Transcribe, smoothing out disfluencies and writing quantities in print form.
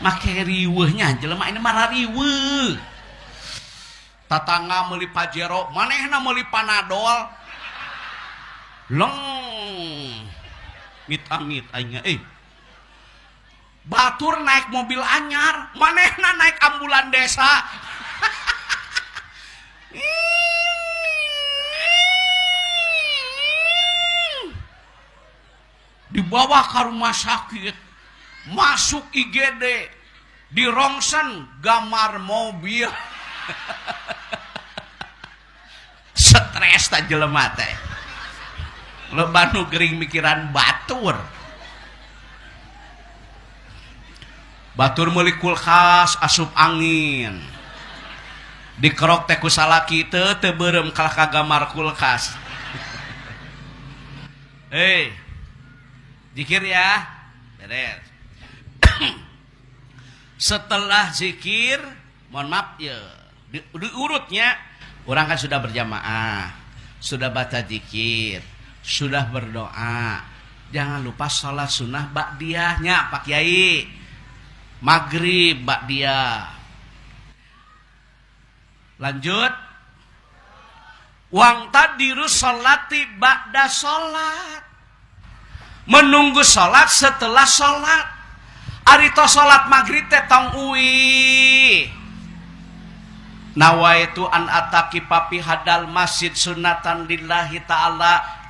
make riweuhnya jelema ini mah riweuh. Tatangga meuli Pajero, manehna meuli Panadol. Leng. Mit-amit aing batur naik mobil anyar, manehna naik ambulan desa. Dibawa ke rumah sakit, masuk IGD, di rongsen gambar mobil. Stres tak jelema teh. Loba nu gering mikiran batur. Batur meuli kulkas asup angin. Dikerok teh ku salaki teu beureum kalah ka gambar kulkas. Hei. Zikir ya. Beres. Setelah zikir, mohon maaf ya. Diurutnya, orang kan sudah berjamaah, sudah baca zikir, sudah berdoa. Jangan lupa sholat sunnah ba'diyahnya Pak Kiai. Maghrib ba'diyah. Lanjut. Wang tadiru sholati ba'da sholat. Menunggu sholat setelah sholat. Arito sholat maghrib teh tong uwi. Nawaitu an ataki papi hadal masjid sunatan lillahi ta'ala.